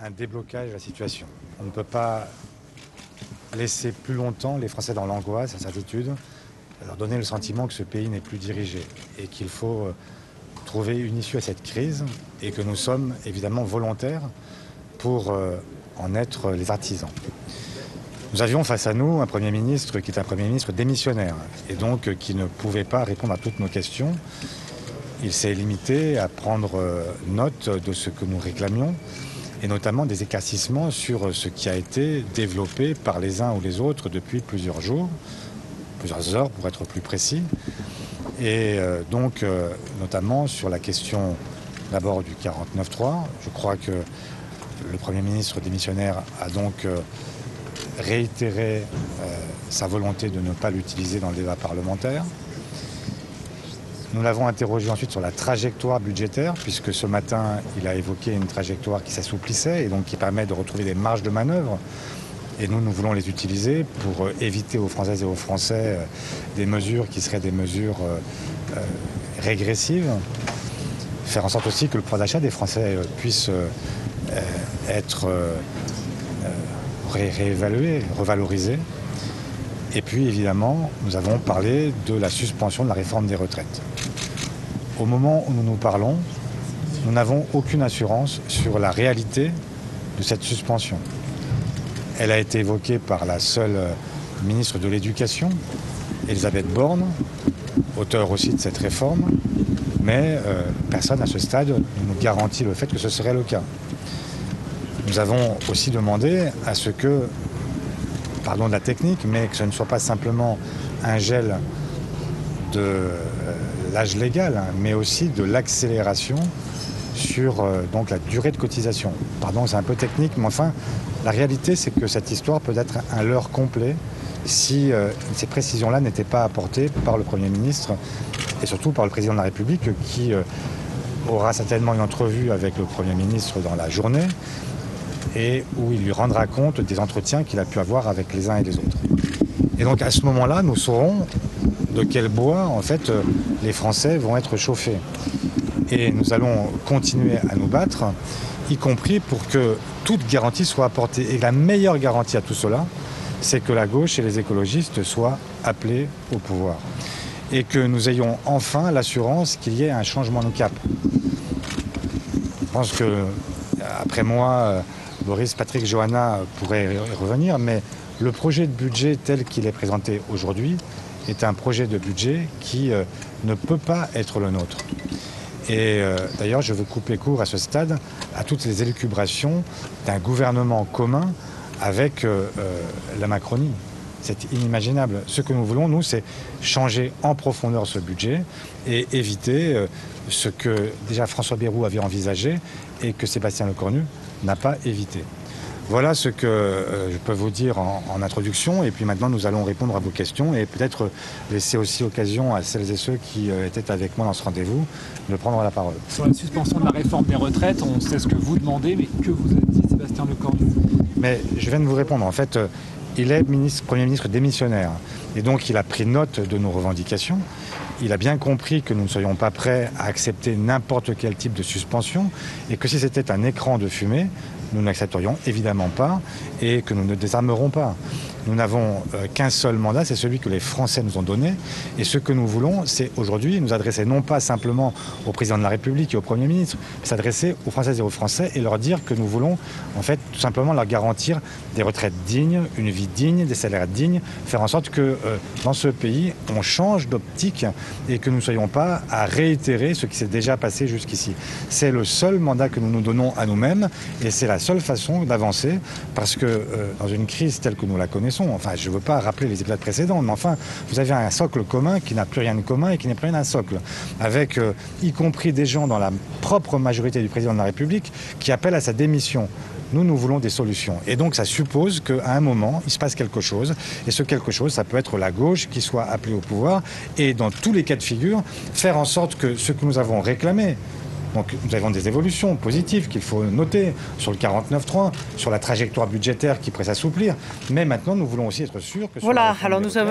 un déblocage de la situation. On ne peut pas laisser plus longtemps les Français dans l'angoisse, l'incertitude, leur donner le sentiment que ce pays n'est plus dirigé et qu'il faut trouver une issue à cette crise et que nous sommes évidemment volontaires pour en être les artisans. Nous avions face à nous un Premier ministre qui est un Premier ministre démissionnaire et donc qui ne pouvait pas répondre à toutes nos questions. Il s'est limité à prendre note de ce que nous réclamions et notamment des éclaircissements sur ce qui a été développé par les uns ou les autres depuis plusieurs jours, plusieurs heures pour être plus précis, et donc notamment sur la question d'abord du 49.3. Je crois que le Premier ministre démissionnaire a donc réitéré sa volonté de ne pas l'utiliser dans le débat parlementaire. Nous l'avons interrogé ensuite sur la trajectoire budgétaire, puisque ce matin, il a évoqué une trajectoire qui s'assouplissait et donc qui permet de retrouver des marges de manœuvre. Et nous voulons les utiliser pour éviter aux Françaises et aux Français des mesures qui seraient des mesures régressives. Faire en sorte aussi que le pouvoir d'achat des Français puisse être réévalué, revalorisé. Et puis évidemment, nous avons parlé de la suspension de la réforme des retraites. Au moment où nous nous parlons, nous n'avons aucune assurance sur la réalité de cette suspension. Elle a été évoquée par la seule ministre de l'Éducation, Elisabeth Borne, auteure aussi de cette réforme, mais personne à ce stade ne nous garantit le fait que ce serait le cas. Nous avons aussi demandé à ce que, pardon de la technique, mais que ce ne soit pas simplement un gel de l'âge légal, mais aussi de l'accélération sur donc la durée de cotisation. Pardon, c'est un peu technique, mais enfin, la réalité, c'est que cette histoire peut être un leurre complet si ces précisions-là n'étaient pas apportées par le Premier ministre et surtout par le Président de la République qui aura certainement une entrevue avec le Premier ministre dans la journée et où il lui rendra compte des entretiens qu'il a pu avoir avec les uns et les autres. Et donc à ce moment-là, nous saurons de quel bois, en fait, les Français vont être chauffés. Et nous allons continuer à nous battre, y compris pour que toute garantie soit apportée. Et la meilleure garantie à tout cela, c'est que la gauche et les écologistes soient appelés au pouvoir. Et que nous ayons enfin l'assurance qu'il y ait un changement de cap. Je pense que, après moi, Boris, Patrick, Johanna pourraient y revenir, mais le projet de budget tel qu'il est présenté aujourd'hui est un projet de budget qui ne peut pas être le nôtre. Et d'ailleurs, je veux couper court à ce stade à toutes les élucubrations d'un gouvernement commun avec la Macronie. C'est inimaginable. Ce que nous voulons, nous, c'est changer en profondeur ce budget et éviter ce que déjà François Bayrou avait envisagé et que Sébastien Lecornu n'a pas évité. Voilà ce que je peux vous dire en introduction. Et puis maintenant, nous allons répondre à vos questions et peut-être laisser aussi l'occasion à celles et ceux qui étaient avec moi dans ce rendez-vous de prendre la parole. Sur la suspension de la réforme des retraites, on sait ce que vous demandez, mais que vous a dit Sébastien Lecornu? Mais je viens de vous répondre. En fait, il est Premier ministre démissionnaire. Et donc, il a pris note de nos revendications. Il a bien compris que nous ne serions pas prêts à accepter n'importe quel type de suspension et que si c'était un écran de fumée, nous n'accepterions évidemment pas et que nous ne désarmerons pas. Nous n'avons qu'un seul mandat, c'est celui que les Français nous ont donné. Et ce que nous voulons, c'est aujourd'hui nous adresser non pas simplement au Président de la République et au Premier ministre, mais s'adresser aux Françaises et aux Français et leur dire que nous voulons en fait tout simplement leur garantir des retraites dignes, une vie digne, des salaires dignes, faire en sorte que dans ce pays, on change d'optique et que nous ne soyons pas à réitérer ce qui s'est déjà passé jusqu'ici. C'est le seul mandat que nous nous donnons à nous-mêmes et c'est la seule façon d'avancer parce que dans une crise telle que nous la connaissons, enfin je ne veux pas rappeler les épisodes précédents, mais enfin vous avez un socle commun qui n'a plus rien de commun et qui n'est plus rien d'un socle, avec y compris des gens dans la propre majorité du Président de la République qui appellent à sa démission. Nous voulons des solutions. Et donc ça suppose qu'à un moment, il se passe quelque chose. Et ce quelque chose, ça peut être la gauche qui soit appelée au pouvoir. Et dans tous les cas de figure, faire en sorte que ce que nous avons réclamé, donc nous avons des évolutions positives qu'il faut noter sur le 49.3, sur la trajectoire budgétaire qui pourrait s'assouplir. Mais maintenant, nous voulons aussi être sûrs que... Voilà, alors nous avons...